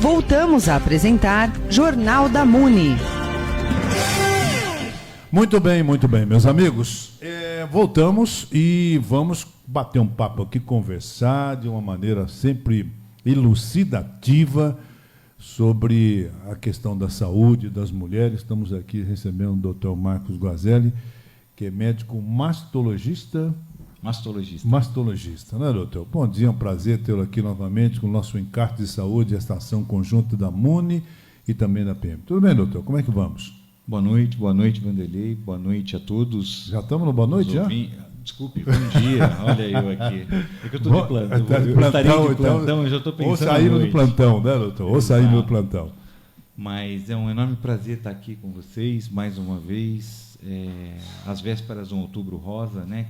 Voltamos a apresentar Jornal da Muni. Muito bem, meus amigos. Voltamos e vamos bater um papo aqui, conversar de uma maneira sempre elucidativa sobre a questão da saúde das mulheres. Estamos aqui recebendo o Dr. Marcos Guazelli, que é médico mastologista. Mastologista, né, doutor? Bom dia, é um prazer tê-lo aqui novamente com o nosso encarte de saúde, a estação conjunta da MUNI e também da PM. Tudo bem, doutor? Como é que vamos? Boa noite, Vanderlei, boa noite a todos. Já estamos no boa noite, já? Desculpe, bom dia, olha eu aqui. É que eu estou de plantão, eu já estou pensando. Ou saindo do plantão, né, doutor? Ou saindo do plantão. Mas é um enorme prazer estar aqui com vocês, mais uma vez, às vésperas de um Outubro Rosa, né?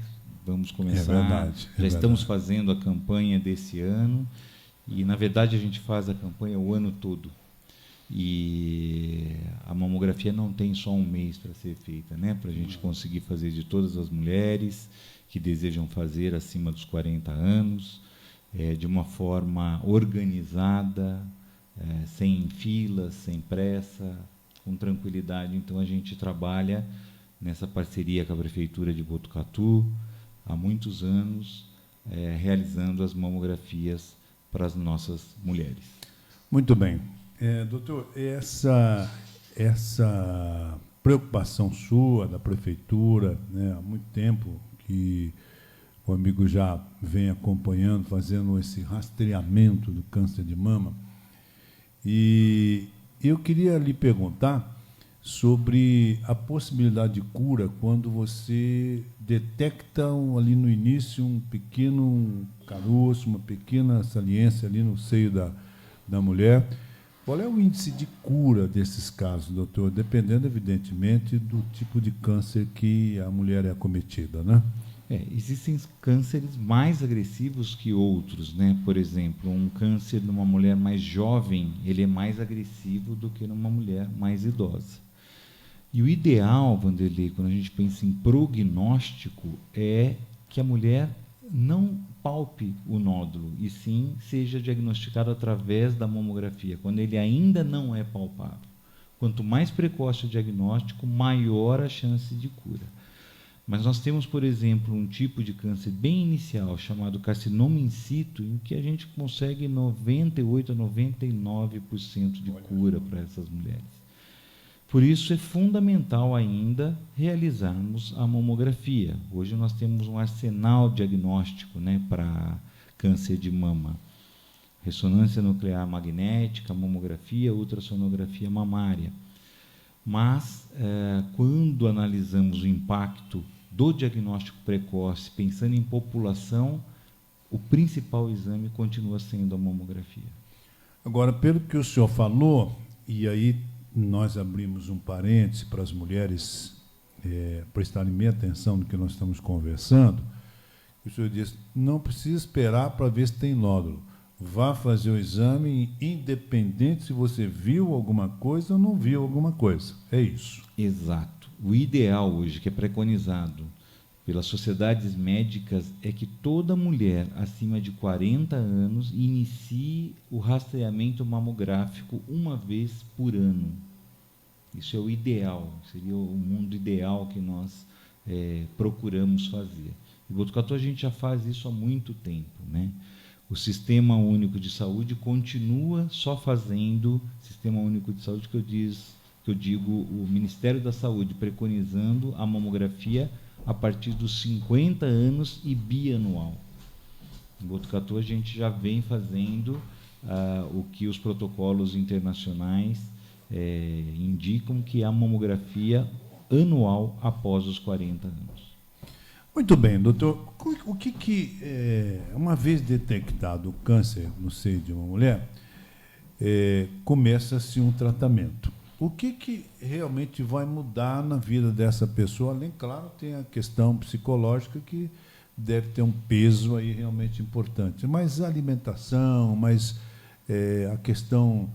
Vamos começar, já estamos fazendo a campanha desse ano, e, na verdade, a gente faz a campanha o ano todo. E a mamografia não tem só um mês para ser feita, né? Para a gente conseguir fazer de todas as mulheres que desejam fazer acima dos 40 anos, de uma forma organizada, sem filas, sem pressa, com tranquilidade. Então, a gente trabalha nessa parceria com a Prefeitura de Botucatu há muitos anos, realizando as mamografias para as nossas mulheres. Muito bem. Doutor, essa preocupação sua, da Prefeitura, né, há muito tempo que o amigo já vem acompanhando, fazendo esse rastreamento do câncer de mama, e eu queria lhe perguntar sobre a possibilidade de cura quando você detecta ali no início um pequeno caroço, uma pequena saliência ali no seio da mulher. Qual é o índice de cura desses casos, doutor? Dependendo, evidentemente, do tipo de câncer que a mulher é acometida, né? Existem cânceres mais agressivos que outros, né? Por exemplo, um câncer numa mulher mais jovem, ele é mais agressivo do que numa mulher mais idosa. E o ideal, Vanderlei, quando a gente pensa em prognóstico, é que a mulher não palpe o nódulo, e sim seja diagnosticado através da mamografia, quando ele ainda não é palpável. Quanto mais precoce o diagnóstico, maior a chance de cura. Mas nós temos, por exemplo, um tipo de câncer bem inicial, chamado carcinoma in situ, em que a gente consegue 98% a 99% de cura para essas mulheres. Por isso, é fundamental ainda realizarmos a mamografia. Hoje nós temos um arsenal diagnóstico, né, para câncer de mama. Ressonância nuclear magnética, mamografia, ultrassonografia mamária. Mas, quando analisamos o impacto do diagnóstico precoce, pensando em população, o principal exame continua sendo a mamografia. Agora, pelo que o senhor falou, e aí nós abrimos um parêntese para as mulheres prestarem bem atenção no que nós estamos conversando, o senhor disse, não precisa esperar para ver se tem nódulo. Vá fazer o exame, independente se você viu alguma coisa ou não viu alguma coisa. É isso. Exato. O ideal hoje, que é preconizado pelas sociedades médicas, é que toda mulher acima de 40 anos inicie o rastreamento mamográfico uma vez por ano. Isso é o ideal, seria o mundo ideal que nós procuramos fazer. Em Botucatu a gente já faz isso há muito tempo, né? O Sistema Único de Saúde continua só fazendo, Sistema Único de Saúde que eu digo, o Ministério da Saúde preconizando a mamografia a partir dos 50 anos e bianual. Em Botucatu a gente já vem fazendo o que os protocolos internacionais indicam, que é a mamografia anual após os 40 anos. Muito bem, doutor. O que uma vez detectado o câncer no seio de uma mulher, começa-se um tratamento. O que realmente vai mudar na vida dessa pessoa? Além, claro, tem a questão psicológica que deve ter um peso aí realmente importante. Mas a alimentação, mas a questão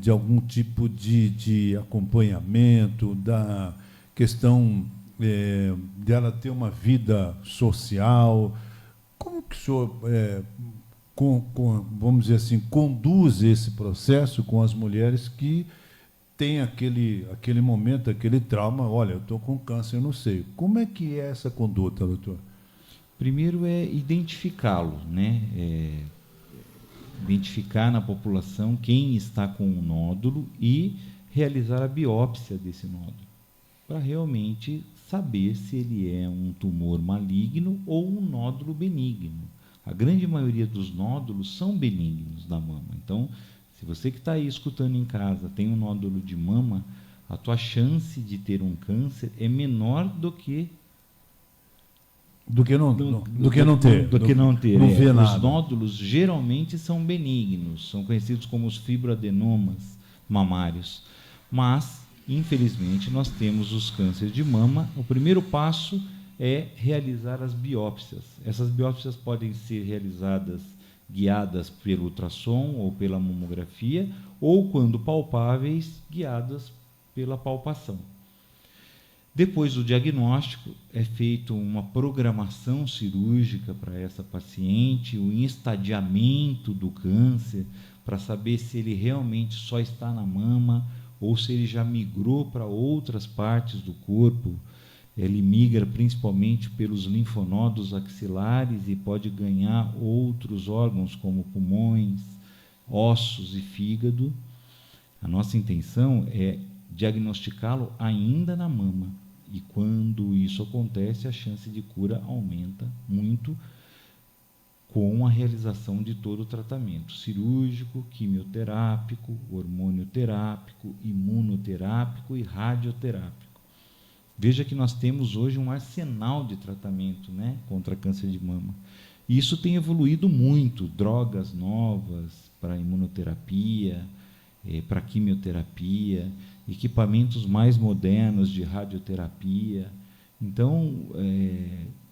de algum tipo de acompanhamento, da questão dela ter uma vida social. Como que o senhor vamos dizer assim, conduz esse processo com as mulheres que têm aquele momento, aquele trauma, olha, eu estou com câncer no seio. Como é que é essa conduta, doutor? Primeiro é identificá-lo, né? Identificar na população quem está com o nódulo e realizar a biópsia desse nódulo, para realmente saber se ele é um tumor maligno ou um nódulo benigno. A grande maioria dos nódulos são benignos da mama. Então, se você que está aí escutando em casa tem um nódulo de mama, a tua chance de ter um câncer é menor do que não ter. Não vê nada. Os nódulos geralmente são benignos, são conhecidos como os fibroadenomas mamários. Mas, infelizmente, nós temos os cânceres de mama. O primeiro passo é realizar as biópsias. Essas biópsias podem ser realizadas guiadas pelo ultrassom ou pela mamografia, ou, quando palpáveis, guiadas pela palpação. Depois do diagnóstico, é feita uma programação cirúrgica para essa paciente, o estadiamento do câncer, para saber se ele realmente só está na mama ou se ele já migrou para outras partes do corpo. Ele migra principalmente pelos linfonodos axilares e pode ganhar outros órgãos, como pulmões, ossos e fígado. A nossa intenção é diagnosticá-lo ainda na mama. E quando isso acontece, a chance de cura aumenta muito com a realização de todo o tratamento cirúrgico, quimioterápico, hormonioterápico, imunoterápico e radioterápico. Veja que nós temos hoje um arsenal de tratamento, né, contra câncer de mama. E isso tem evoluído muito, drogas novas para imunoterapia, para quimioterapia, equipamentos mais modernos de radioterapia. Então,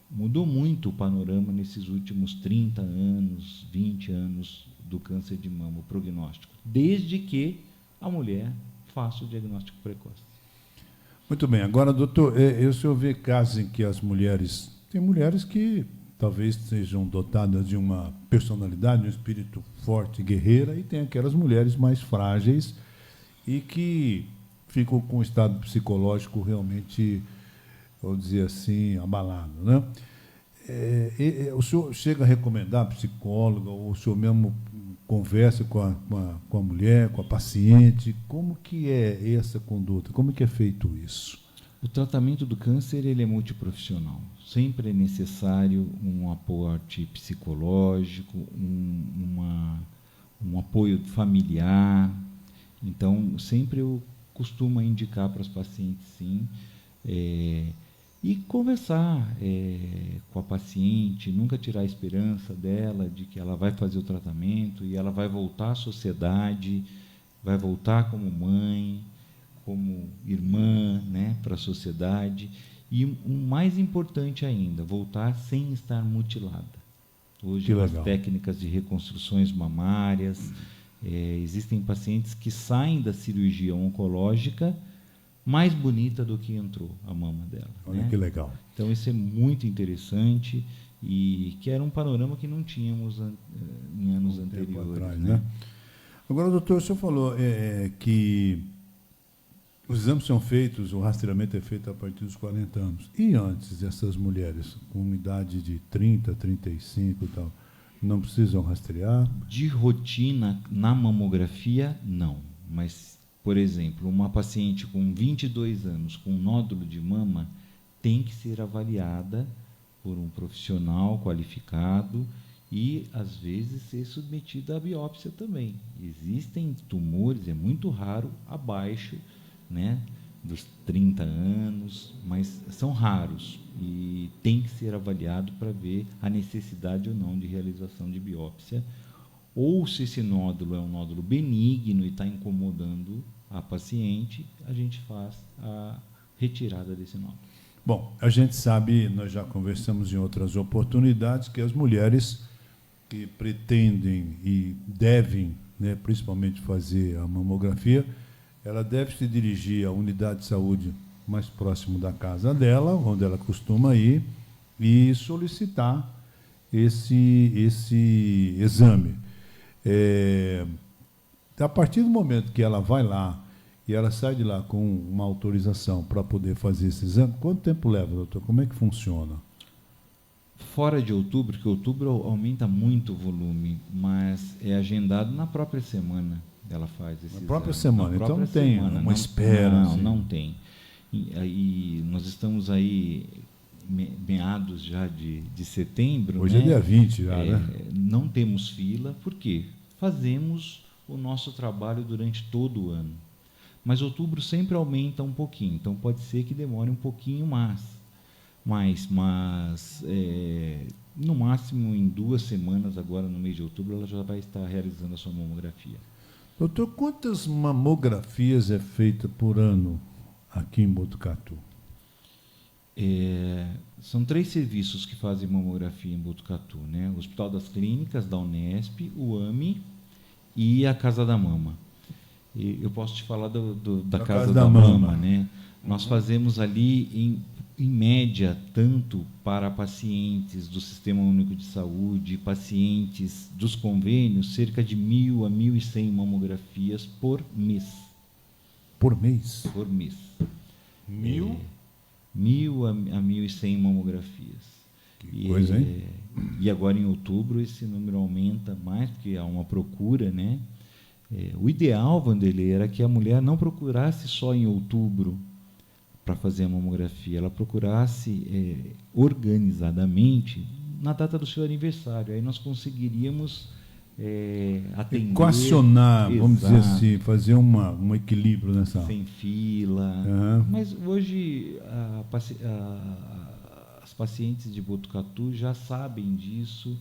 mudou muito o panorama nesses últimos 30 anos, 20 anos do câncer de mama, o prognóstico, desde que a mulher faça o diagnóstico precoce. Muito bem. Agora, doutor, o senhor vê casos em que as mulheres... Tem mulheres que talvez sejam dotadas de uma personalidade, de um espírito forte, guerreira, e tem aquelas mulheres mais frágeis e que ficam com um estado psicológico realmente, vamos dizer assim, abalado, né? O senhor chega a recomendar a psicóloga, ou o senhor mesmo conversa com a mulher, com a paciente? Como que é essa conduta? Como que é feito isso? O tratamento do câncer ele é multiprofissional. Sempre é necessário um aporte psicológico, um apoio familiar. Então, sempre eu costumo indicar para as pacientes, sim, e conversar com a paciente, nunca tirar a esperança dela de que ela vai fazer o tratamento e ela vai voltar à sociedade, vai voltar como mãe, como irmã, né, para a sociedade. E o mais importante ainda, voltar sem estar mutilada. Hoje, as técnicas de reconstruções mamárias, existem pacientes que saem da cirurgia oncológica mais bonita do que entrou a mama dela. Olha, né? Que legal. Então, isso é muito interessante e que era um panorama que não tínhamos em anos anteriores. Atrás, né? Agora, doutor, o senhor falou que os exames são feitos, o rastreamento é feito a partir dos 40 anos. E antes, essas mulheres com idade de 30, 35 e tal, não precisam rastrear? De rotina, na mamografia, não. Mas, por exemplo, uma paciente com 22 anos com nódulo de mama tem que ser avaliada por um profissional qualificado e, às vezes, ser submetida à biópsia também. Existem tumores, é muito raro, abaixo, né, dos 30 anos, mas são raros e tem que ser avaliado para ver a necessidade ou não de realização de biópsia, ou se esse nódulo é um nódulo benigno e está incomodando a paciente, a gente faz a retirada desse nódulo. Bom, a gente sabe, nós já conversamos em outras oportunidades, que as mulheres que pretendem e devem, né, principalmente fazer a mamografia, ela deve se dirigir à unidade de saúde mais próximo da casa dela, onde ela costuma ir, e solicitar esse exame. A partir do momento que ela vai lá e ela sai de lá com uma autorização para poder fazer esse exame, quanto tempo leva, doutor? Como é que funciona? Fora de outubro, que outubro aumenta muito o volume, mas é agendado na própria semana ela faz esse exame. Na própria semana, então não tem uma espera. Não, assim. não tem. E nós estamos aí meados já de setembro. Hoje é dia 20 já, né? Não temos fila, por quê? Fazemos o nosso trabalho durante todo o ano. Mas outubro sempre aumenta um pouquinho, então pode ser que demore um pouquinho mais. Mas no máximo em 2 semanas, agora no mês de outubro, ela já vai estar realizando a sua mamografia. Doutor, quantas mamografias é feita por ano aqui em Botucatu? São 3 serviços que fazem mamografia em Botucatu, né? O Hospital das Clínicas, da Unesp, o AMI e a Casa da Mama. E eu posso te falar da Casa da Mama, né? Nós fazemos ali, em média, tanto para pacientes do Sistema Único de Saúde, pacientes dos convênios, cerca de 1.000 a 1.100 mamografias por mês. Por mês? Por mês. 1.000? 1.000 a 1.100 mamografias. Que coisa, hein? E agora, em outubro, esse número aumenta mais, porque há uma procura, né? O ideal, Vanderlei, era que a mulher não procurasse só em outubro para fazer a mamografia, ela procurasse organizadamente na data do seu aniversário. Aí nós conseguiríamos atender... Equacionar, vamos dizer assim, fazer um equilíbrio nessa... Sem fila. Uhum. Mas hoje as pacientes de Botucatu já sabem disso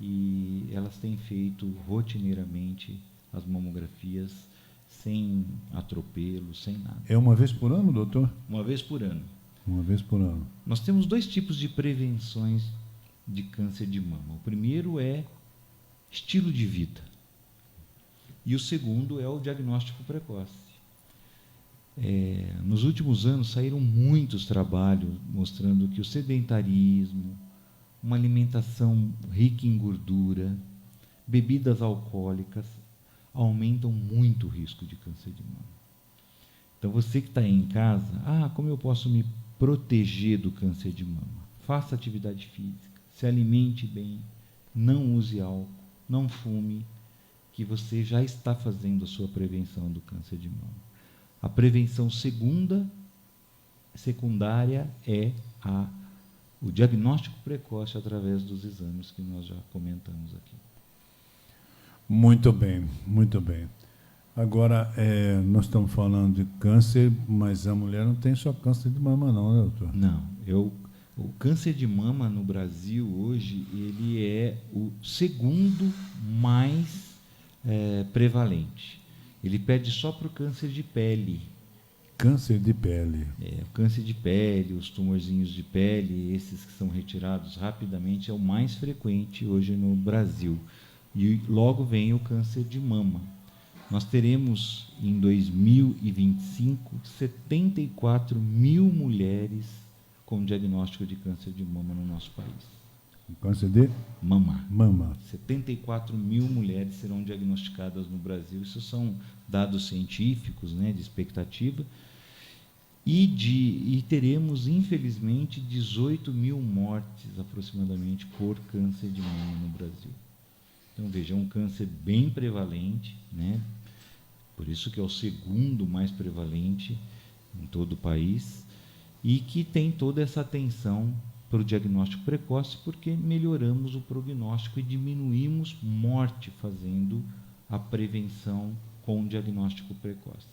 e elas têm feito rotineiramente as mamografias sem atropelo, sem nada. É uma vez por ano, doutor? Uma vez por ano. Uma vez por ano. Nós temos 2 tipos de prevenções de câncer de mama. O primeiro é estilo de vida. E o segundo é o diagnóstico precoce. Nos últimos anos saíram muitos trabalhos mostrando que o sedentarismo, uma alimentação rica em gordura, bebidas alcoólicas, aumentam muito o risco de câncer de mama. Então, você que está aí em casa, como eu posso me proteger do câncer de mama? Faça atividade física, se alimente bem, não use álcool, não fume, que você já está fazendo a sua prevenção do câncer de mama. A prevenção secundária é o diagnóstico precoce através dos exames que nós já comentamos aqui. Muito bem, muito bem. Agora, nós estamos falando de câncer, mas a mulher não tem só câncer de mama não, né, doutor? Não. O câncer de mama no Brasil hoje, ele é o segundo mais prevalente. Ele perde só para o câncer de pele. Câncer de pele. O câncer de pele, os tumorzinhos de pele, esses que são retirados rapidamente, é o mais frequente hoje no Brasil. E logo vem o câncer de mama. Nós teremos, em 2025, 74 mil mulheres com diagnóstico de câncer de mama no nosso país. Câncer de? Mama. Mama. 74 mil mulheres serão diagnosticadas no Brasil. Isso são dados científicos, né, de expectativa. E teremos, infelizmente, 18 mil mortes, aproximadamente, por câncer de mama no Brasil. Então, veja, é um câncer bem prevalente, né? Por isso que é o segundo mais prevalente em todo o país, e que tem toda essa atenção para o diagnóstico precoce, porque melhoramos o prognóstico e diminuímos morte fazendo a prevenção com o diagnóstico precoce.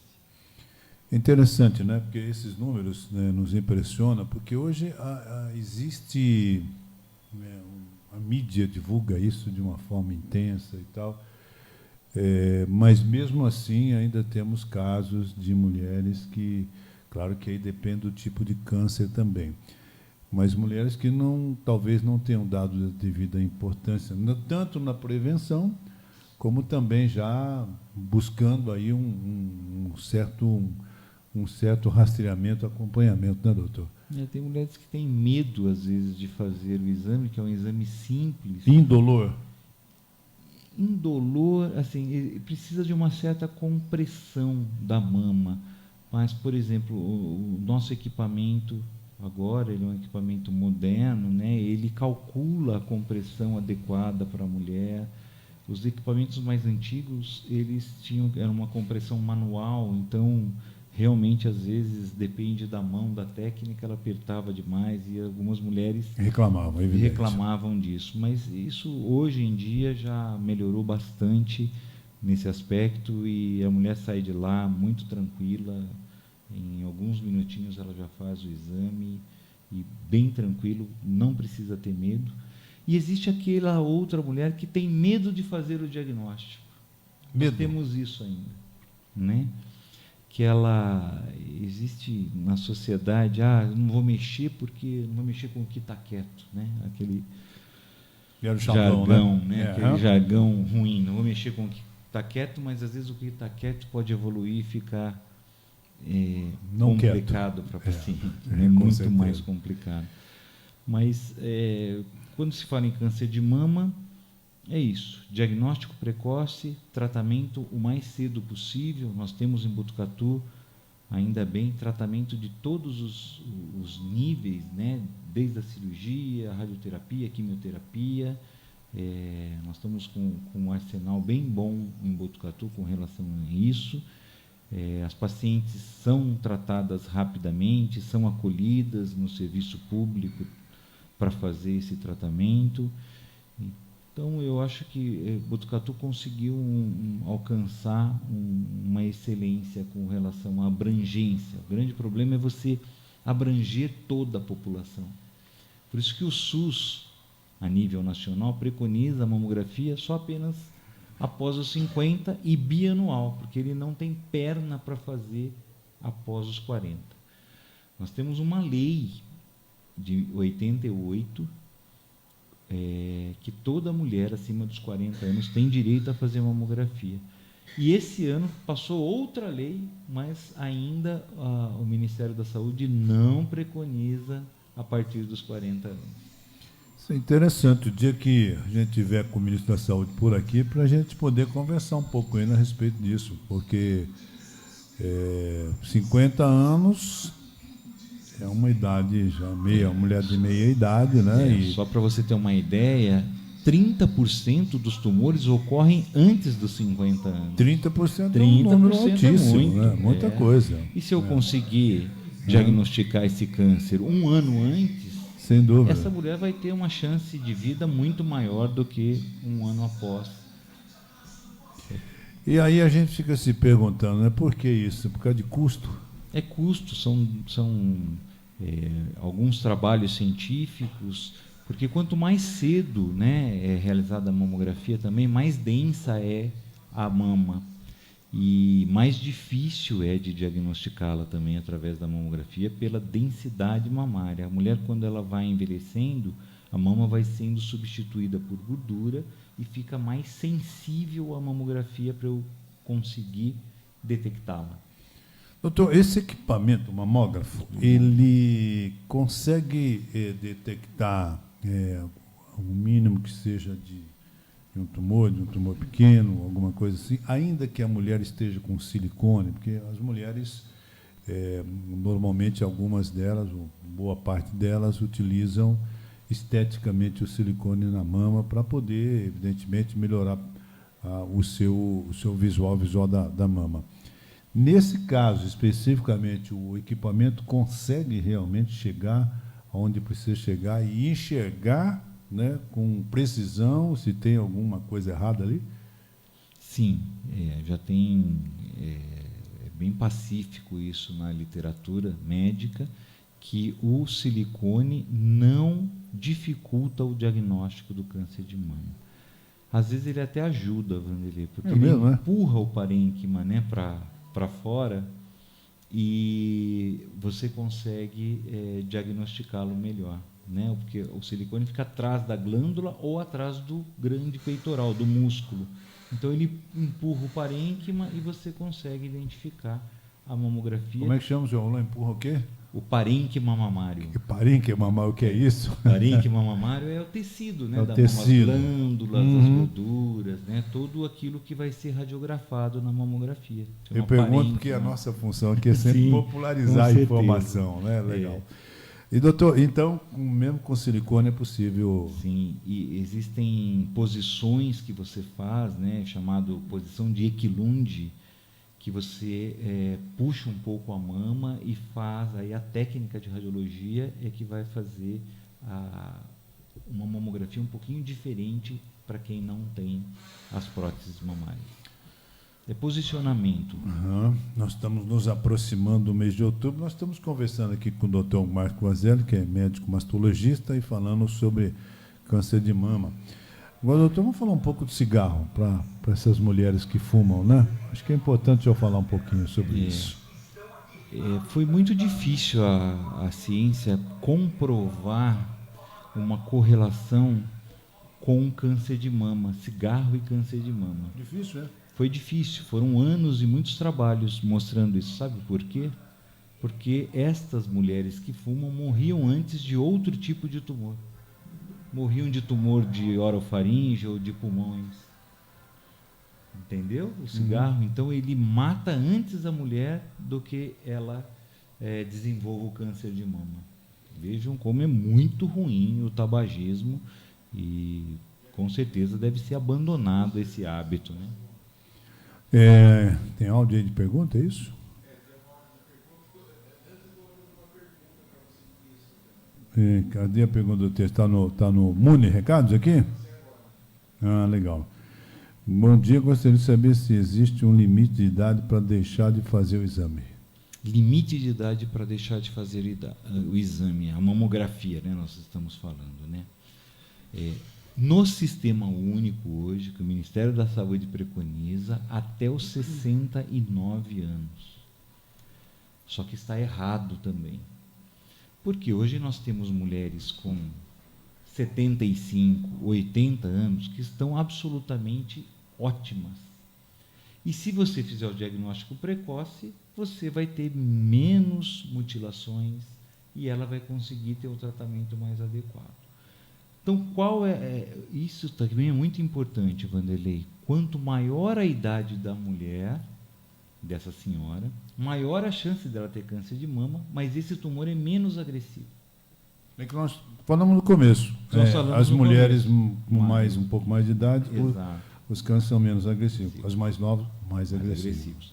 Interessante, né? Porque esses números, né, nos impressionam, porque hoje existe... a mídia divulga isso de uma forma intensa e tal, mas mesmo assim ainda temos casos de mulheres que, claro que aí depende do tipo de câncer também, mas mulheres que talvez não tenham dado a devida importância, tanto na prevenção, como também já buscando aí um certo rastreamento, acompanhamento, né, doutor? Tem mulheres que têm medo, às vezes, de fazer o exame, que é um exame simples. Indolor? Indolor, assim, precisa de uma certa compressão da mama. Mas, por exemplo, o nosso equipamento, agora, ele é um equipamento moderno, né? Ele calcula a compressão adequada para a mulher. Os equipamentos mais antigos, era uma compressão manual, então realmente às vezes depende da mão, da técnica, ela apertava demais e algumas mulheres reclamavam disso. Mas isso hoje em dia já melhorou bastante nesse aspecto e a mulher sai de lá muito tranquila, em alguns minutinhos ela já faz o exame e bem tranquilo, não precisa ter medo. E existe aquela outra mulher que tem medo de fazer o diagnóstico. Nós temos isso ainda, né? Que ela existe na sociedade, eu não vou mexer porque não vou mexer com o que está quieto, né? Aquele jargão, né? Aquele jargão ruim, não vou mexer com o que está quieto, mas às vezes o que está quieto pode evoluir e ficar complicado para a paciente, muito certeza. Mais complicado. Mas quando se fala em câncer de mama, é isso, diagnóstico precoce, tratamento o mais cedo possível. Nós temos em Botucatu, ainda bem, tratamento de todos os níveis, né? Desde a cirurgia, a radioterapia, a quimioterapia. Nós estamos com um arsenal bem bom em Botucatu com relação a isso. As pacientes são tratadas rapidamente, são acolhidas no serviço público para fazer esse tratamento. Então, eu acho que Botucatu conseguiu alcançar uma excelência com relação à abrangência. O grande problema é você abranger toda a população. Por isso que o SUS, a nível nacional, preconiza a mamografia só apenas após os 50 e bianual, porque ele não tem perna para fazer após os 40. Nós temos uma lei de 88, que toda mulher acima dos 40 anos tem direito a fazer mamografia. E esse ano passou outra lei, mas ainda o Ministério da Saúde não preconiza a partir dos 40 anos. Isso é interessante. O dia que a gente tiver com o Ministro da Saúde por aqui, para a gente poder conversar um pouco ainda a respeito disso, porque 50 anos... é uma idade já uma mulher de meia idade, né? Só para você ter uma ideia, 30% dos tumores ocorrem antes dos 50 anos. 30% é um número altíssimo, muito, né? Muita coisa. E se eu conseguir diagnosticar esse câncer um ano antes, sem dúvida, essa mulher vai ter uma chance de vida muito maior do que um ano após. E aí a gente fica se perguntando, né? Por que isso? Por causa de custo? É custo, são alguns trabalhos científicos, porque quanto mais cedo, né, é realizada a mamografia também, mais densa é a mama e mais difícil é de diagnosticá-la também através da mamografia pela densidade mamária. A mulher, quando ela vai envelhecendo, a mama vai sendo substituída por gordura e fica mais sensível à mamografia para eu conseguir detectá-la. Doutor, esse equipamento mamógrafo, ele consegue detectar o mínimo que seja de um tumor pequeno, alguma coisa assim, ainda que a mulher esteja com silicone, porque as mulheres, normalmente, algumas delas, ou boa parte delas, utilizam esteticamente o silicone na mama para poder, evidentemente, melhorar o seu visual da mama. Nesse caso, especificamente, o equipamento consegue realmente chegar onde precisa chegar e enxergar, né, com precisão se tem alguma coisa errada ali? Sim, já tem... é bem pacífico isso na literatura médica, que o silicone não dificulta o diagnóstico do câncer de mama. Às vezes ele até ajuda, Vanderlei, porque ele empurra o parênquima, né, para fora e você consegue diagnosticá-lo melhor, né? Porque o silicone fica atrás da glândula ou atrás do grande peitoral, do músculo. Então ele empurra o parênquima e você consegue identificar a mamografia. Como é que chama, senhor? Empurra o quê? o parênquima mamário. Que parênquima mamário, o que é isso? Parênquima mamário é o tecido, né? É o da tecido. mama, as glândulas, as gorduras, né? Tudo aquilo que vai ser radiografado na mamografia. Eu pergunto porque a nossa função aqui é sempre Sim, popularizar a com informação, né? Legal. E, doutor, então, mesmo com silicone é possível... Sim, e existem posições que você faz, né? Chamado posição de Equilunde, que você puxa um pouco a mama e faz, aí a técnica de radiologia é que vai fazer uma mamografia um pouquinho diferente para quem não tem as próteses mamárias. É posicionamento. Nós estamos nos aproximando do mês de outubro, nós estamos conversando aqui com o Dr. Marco Azelli, que é médico mastologista, e falando sobre câncer de mama. Agora, doutor, vamos falar um pouco de cigarro para essas mulheres que fumam, né? Acho que é importante eu falar um pouquinho sobre isso. Foi muito difícil a ciência comprovar uma correlação com câncer de mama, cigarro e câncer de mama. Difícil, é? Foi difícil, foram anos e muitos trabalhos mostrando isso. Sabe por quê? Porque estas mulheres que fumam morriam antes de outro tipo de tumor. Morriam de tumor de orofaringe ou de pulmões. Entendeu? O cigarro, então, ele mata antes a mulher do que ela desenvolva o câncer de mama. Vejam como é muito ruim o tabagismo e, com certeza, deve ser abandonado esse hábito, né? Tem áudio aí de pergunta, é isso? Cadê a pergunta do texto? Está no Muni Recados aqui? Ah, legal. Bom dia, gostaria de saber se existe um limite de idade para deixar de fazer o exame. Limite de idade para deixar de fazer o exame, a mamografia, né? Nós estamos falando, né? No Sistema Único hoje, que o Ministério da Saúde preconiza, até os 69 anos. Só que está errado também. Porque hoje nós temos mulheres com 75, 80 anos que estão absolutamente ótimas. E se você fizer o diagnóstico precoce, você vai ter menos mutilações e ela vai conseguir ter o tratamento mais adequado. Então, isso também é muito importante, Vanderlei. Quanto maior a idade da mulher, dessa senhora, maior a chance dela ter câncer de mama, mas esse tumor é menos agressivo. É que nós falamos no começo. As mulheres com um pouco mais de idade, os cânceres são menos agressivos. Sim. As mais novas, mais agressivos.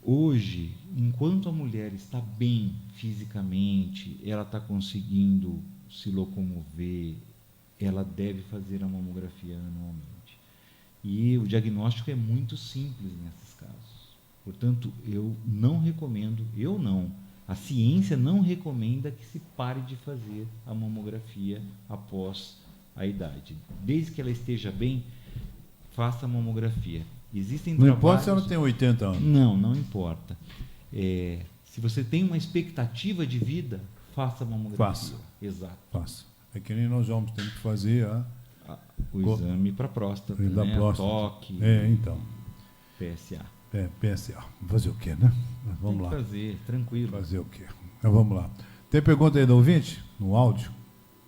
Hoje, enquanto a mulher está bem fisicamente, ela está conseguindo se locomover, ela deve fazer a mamografia anualmente. E o diagnóstico é muito simples nesses casos. Portanto, eu não recomendo, a ciência não recomenda que se pare de fazer a mamografia após a idade. Desde que ela esteja bem, faça a mamografia. Existem não importa se ela tem 80 anos. Não importa. Se você tem uma expectativa de vida, faça a mamografia. Faça. Exato. Faça. É que nem nós homens temos que fazer o exame para a próstata, da próstata. Toque. Então. PSA. PSA. Fazer o quê, né? Mas vamos lá. Fazer, tranquilo. Fazer o quê? Então, vamos lá. Tem pergunta aí do ouvinte? No áudio?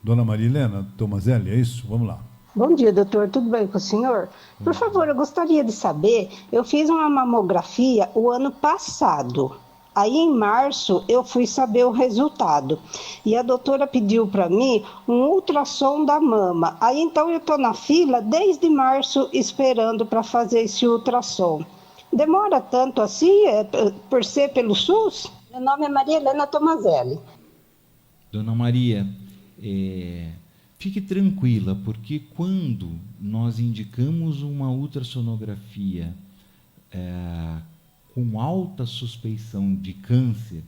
Dona Maria Helena Tomazelli, é isso? Vamos lá. Bom dia, doutor. Tudo bem com o senhor? Por favor, eu gostaria de saber, eu fiz uma mamografia o ano passado. Aí, em março, eu fui saber o resultado. E a doutora pediu para mim um ultrassom da mama. Aí, então, eu estou na fila desde março esperando para fazer esse ultrassom. Demora tanto assim, por ser pelo SUS? Meu nome é Maria Helena Tomazelli. Dona Maria, fique tranquila, porque quando nós indicamos uma ultrassonografia com alta suspeição de câncer,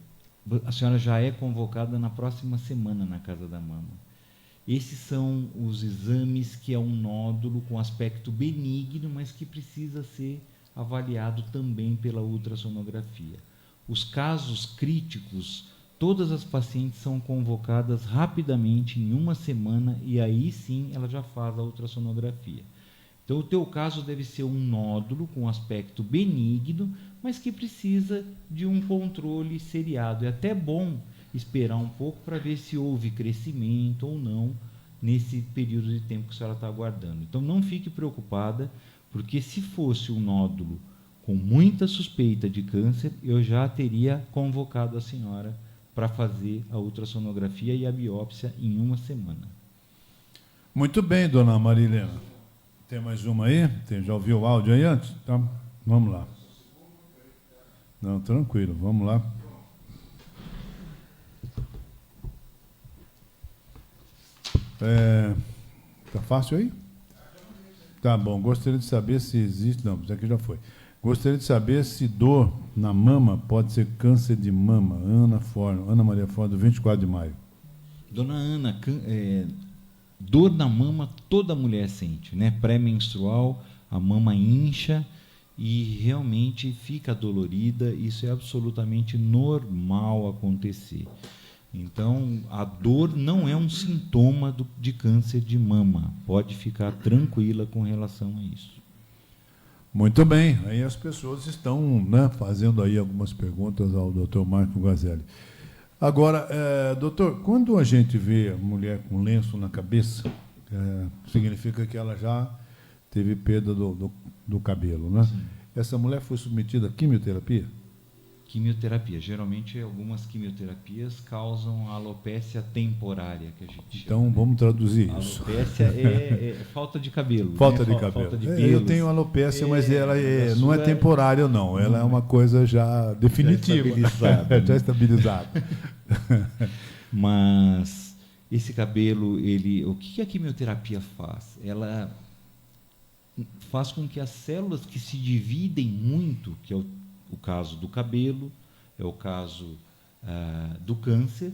a senhora já é convocada na próxima semana na Casa da Mama. Esses são os exames que é um nódulo com aspecto benigno, mas que precisa ser avaliado também pela ultrassonografia. Os casos críticos, todas as pacientes são convocadas rapidamente em uma semana e aí sim ela já faz a ultrassonografia. Então, o teu caso deve ser um nódulo com aspecto benigno, mas que precisa de um controle seriado. É até bom esperar um pouco para ver se houve crescimento ou não nesse período de tempo que a senhora está aguardando. Então, não fique preocupada, porque se fosse um nódulo com muita suspeita de câncer, eu já teria convocado a senhora para fazer a ultrassonografia e a biópsia em 1 semana. Muito bem, dona Marilena. Tem mais uma aí? Já ouviu o áudio aí antes? Tá, vamos lá. Não, tranquilo, vamos lá. Tá fácil aí? Tá bom, gostaria de saber se existe... Não, isso aqui já foi. Gostaria de saber se dor na mama pode ser câncer de mama. Ana Maria Ford, 24 de maio. Dona Ana, dor na mama toda mulher sente, né? Pré-menstrual, a mama incha e realmente fica dolorida. Isso é absolutamente normal acontecer. Então, a dor não é um sintoma de câncer de mama. Pode ficar tranquila com relação a isso. Muito bem. Aí as pessoas estão, né, fazendo aí algumas perguntas ao Dr. Marco Guazelli. Agora, doutor, quando a gente vê a mulher com lenço na cabeça, significa que ela já teve perda do cabelo, né? Sim. Essa mulher foi submetida a quimioterapia? Quimioterapia. Geralmente, algumas quimioterapias causam alopecia temporária, que a gente chama. Então, vamos traduzir isso. Alopecia é falta de cabelo. Falta né? de cabelo. Falta de pelos. Eu tenho alopecia, mas ela não é sua... temporária, não. Ela é uma coisa já definitiva. Já estabilizada. Mas esse cabelo, o que a quimioterapia faz? Ela faz com que as células que se dividem muito, que é o caso do cabelo, é o caso do câncer,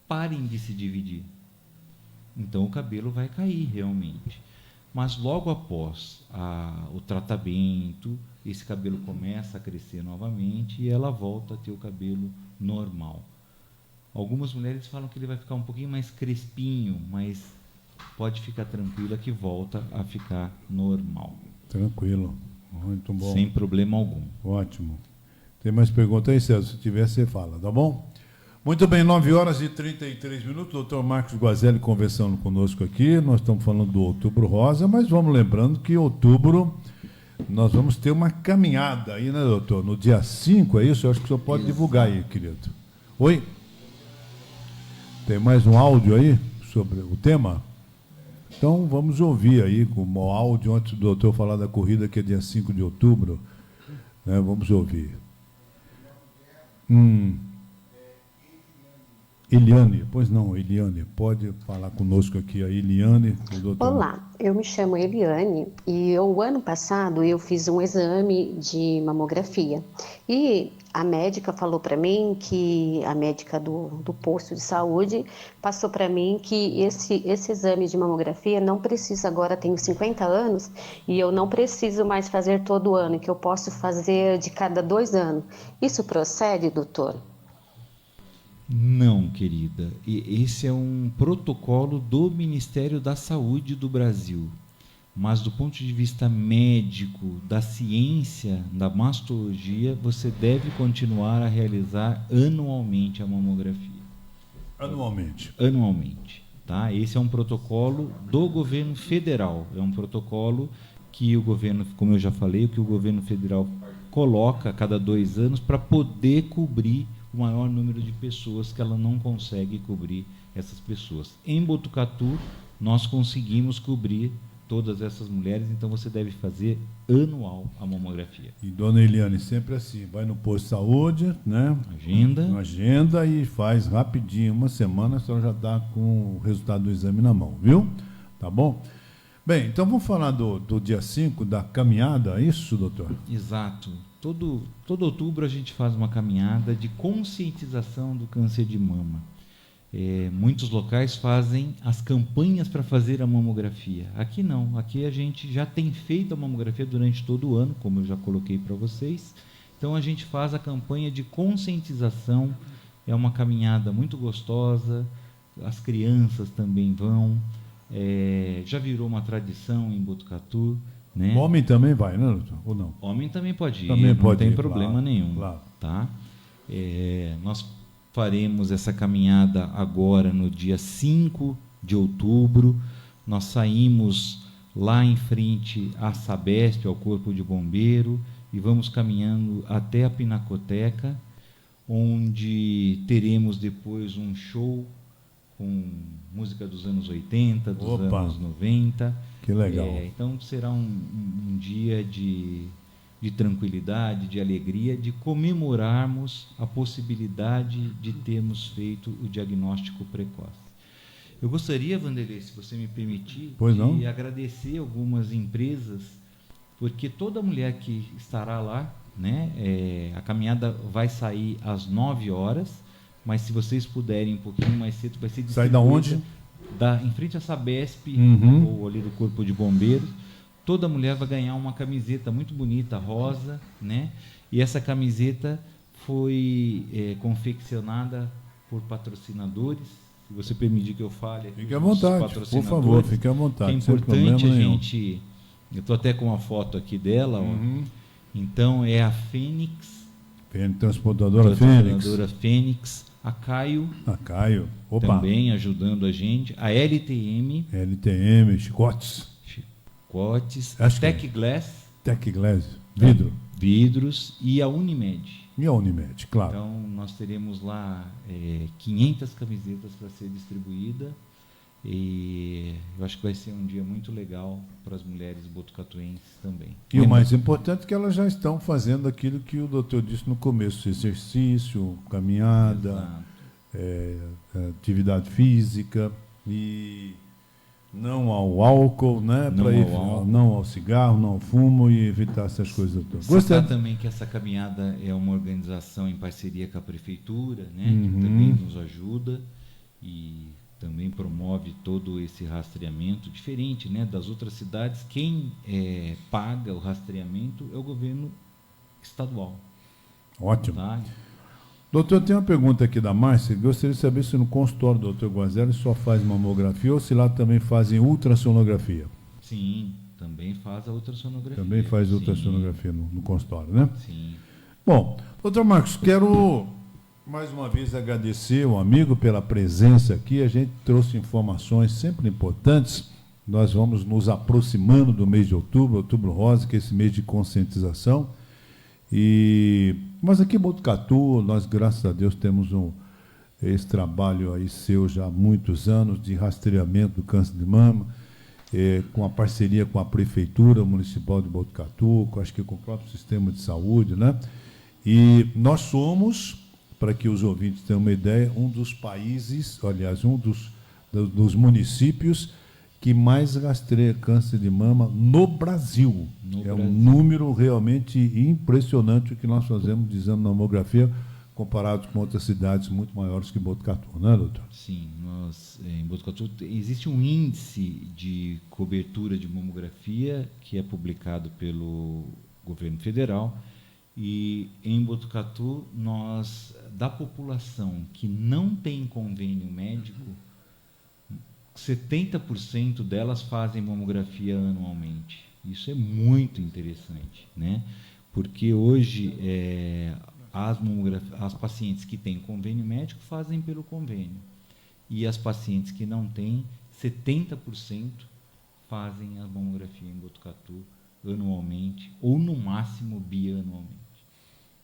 parem de se dividir. Então, o cabelo vai cair realmente. Mas, logo após o tratamento, esse cabelo começa a crescer novamente e ela volta a ter o cabelo normal. Algumas mulheres falam que ele vai ficar um pouquinho mais crespinho, mas pode ficar tranquila que volta a ficar normal. Tranquilo. Muito bom. Sem problema algum. Ótimo. Tem mais perguntas aí, César? Se tiver, você fala, tá bom? Muito bem, 9h33. Doutor Marcos Guazelli conversando conosco aqui. Nós estamos falando do Outubro Rosa, mas vamos lembrando que em outubro nós vamos ter uma caminhada aí, né, doutor? No dia 5, é isso? Eu acho que o senhor pode divulgar aí, querido. Oi? Tem mais um áudio aí sobre o tema? Então, vamos ouvir aí com o áudio antes do doutor falar da corrida, que é dia 5 de outubro. Né? Vamos ouvir. Eliane, pois não, Eliane, pode falar conosco aqui, a Eliane. O doutor... Olá, eu me chamo Eliane e o ano passado eu fiz um exame de mamografia e a médica falou para mim que, a médica do posto de saúde, passou para mim que esse exame de mamografia não precisa, agora tenho 50 anos e eu não preciso mais fazer todo ano, que eu posso fazer de cada 2 anos. Isso procede, doutor? Não, querida. Esse é um protocolo do Ministério da Saúde do Brasil. Mas do ponto de vista médico, da ciência, da mastologia, você deve continuar a realizar anualmente a mamografia. Anualmente? Anualmente. Tá? Esse é um protocolo do governo federal. É um protocolo que o governo, como eu já falei, que o governo federal coloca a cada 2 anos para poder cobrir o maior número de pessoas que ela não consegue cobrir essas pessoas. Em Botucatu, nós conseguimos cobrir todas essas mulheres, então você deve fazer anual a mamografia. E dona Eliane, sempre assim, vai no posto de saúde, né? Agenda e faz rapidinho, 1 semana, a senhora já está com o resultado do exame na mão, viu? Tá bom? Bem, então vamos falar do dia 5, da caminhada, é isso, doutor? Exato. Todo outubro a gente faz uma caminhada de conscientização do câncer de mama. Muitos locais fazem as campanhas para fazer a mamografia. Aqui não, aqui a gente já tem feito a mamografia durante todo o ano, como eu já coloquei para vocês. Então a gente faz a campanha de conscientização, é uma caminhada muito gostosa, as crianças também vão, já virou uma tradição em Botucatu, né? O homem também vai, né, doutor? Ou não? Homem também pode ir, Também não pode tem ir, problema claro, nenhum. claro. Tá? Nós faremos essa caminhada agora no dia 5 de outubro. Nós saímos lá em frente à Sabesp, ao Corpo de Bombeiro, e vamos caminhando até a Pinacoteca, onde teremos depois um show com música dos anos 80, dos Opa! anos 90. Que legal. Então será um dia de tranquilidade, de alegria, de comemorarmos a possibilidade de termos feito o diagnóstico precoce. Eu gostaria, Vanderlei, se você me permitir, Pois não? de agradecer algumas empresas, porque toda mulher que estará lá, né, a caminhada vai sair às 9 horas, mas se vocês puderem um pouquinho mais cedo, vai ser Sai da onde? Em frente à Sabesp, Uhum. ou ali do Corpo de Bombeiros. Toda mulher vai ganhar uma camiseta muito bonita, rosa, né? E essa camiseta foi confeccionada por patrocinadores. Se você permitir que eu fale aqui, Fique à os vontade, por patrocinadores, favor, fique à vontade. que é sem importante problema a nenhum. gente... Eu estou até com uma foto aqui dela. Uhum. Ó. Então, é a Fênix, Transportadora Fênix. Fênix, a Caio, A Caio. Opa. também ajudando a gente, a LTM, LTM, chicotes. Chicotes, Acho que é. Tech Glass, Tech Glass. Vidro. vidros, e a Unimed. E a Unimed, claro. Então, nós teremos lá 500 camisetas para ser distribuída, e eu acho que vai ser um dia muito legal para as mulheres botucatuenses também. E o mais importante é que elas já estão fazendo aquilo que o doutor disse no começo: exercício, caminhada, Exato. atividade física, e não ao álcool, né? Não Pra ao álcool. não ao cigarro, não ao fumo, e evitar essas coisas todas. Citar também que essa caminhada é uma organização em parceria com a prefeitura, né, que também nos ajuda e também promove todo esse rastreamento diferente, né, das outras cidades. Quem paga o rastreamento é o governo estadual. Ótimo. Tá? Doutor, tem uma pergunta aqui da Márcia. Gostaria de saber se no consultório do doutor Guazelli só faz mamografia ou se lá também fazem ultrassonografia. Sim, também faz a ultrassonografia. Também faz Sim, ultrassonografia no consultório, né? Sim. Bom, doutor Marcos, quero mais uma vez agradecer o amigo pela presença aqui. A gente trouxe informações sempre importantes. Nós vamos nos aproximando do mês de outubro, Outubro Rosa, que é esse mês de conscientização. Mas aqui em Botucatu, nós, graças a Deus, temos esse trabalho aí seu já há muitos anos de rastreamento do câncer de mama, com a parceria com a Prefeitura Municipal de Botucatu, acho que com o próprio sistema de saúde, né? E nós somos, para que os ouvintes tenham uma ideia, um dos países, aliás, um dos municípios que mais rastreia câncer de mama no Brasil. Um número realmente impressionante o que nós fazemos de exame de mamografia comparado com outras cidades muito maiores que Botucatu, né, doutor? Sim, em Botucatu existe um índice de cobertura de mamografia que é publicado pelo governo federal, e em Botucatu, da população que não tem convênio médico, 70% delas fazem mamografia anualmente. Isso é muito interessante, né? Porque hoje as pacientes que têm convênio médico fazem pelo convênio, e as pacientes que não têm, 70% fazem a mamografia em Botucatu anualmente, ou no máximo bianualmente.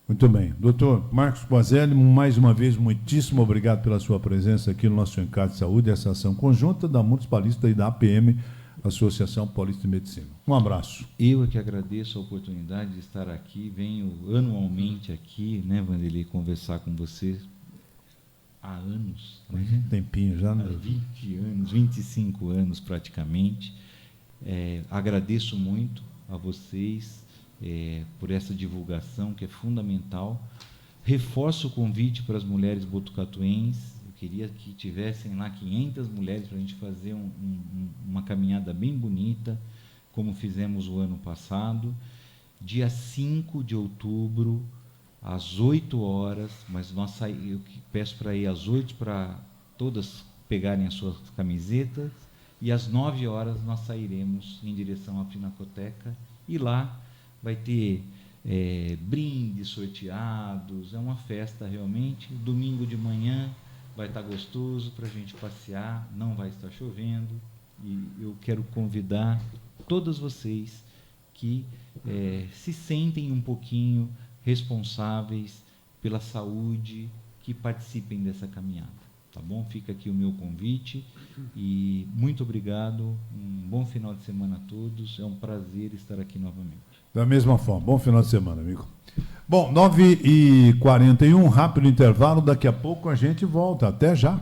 Muito bem. Doutor Marcos Guazelli, mais uma vez, muitíssimo obrigado pela sua presença aqui no nosso Encargo de Saúde, essa ação conjunta da Municipalista e da APM, Associação Paulista de Medicina. Um abraço. Eu é que agradeço a oportunidade de estar aqui, venho anualmente aqui, né, Vanderlei, conversar com vocês há anos. Né? Um tempinho já, né? Há 20 anos, 25 anos praticamente. Agradeço muito a vocês por essa divulgação que é fundamental. Reforço o convite para as mulheres botucatuenses. Eu queria que tivessem lá 500 mulheres para a gente fazer uma caminhada bem bonita, como fizemos o ano passado. Dia 5 de outubro, às 8 horas, mas eu peço para ir às 8 para todas pegarem as suas camisetas, e às 9 horas nós sairemos em direção à Pinacoteca, E lá vai ter brindes sorteados, é uma festa realmente. Domingo de manhã vai estar gostoso para a gente passear, não vai estar chovendo, e eu quero convidar todos vocês que se sentem um pouquinho responsáveis pela saúde, que participem dessa caminhada, tá bom? Fica aqui o meu convite e muito obrigado, um bom final de semana a todos, é um prazer estar aqui novamente. Da mesma forma, bom final de semana, amigo. Bom, 9h41, rápido intervalo, daqui a pouco a gente volta, até já.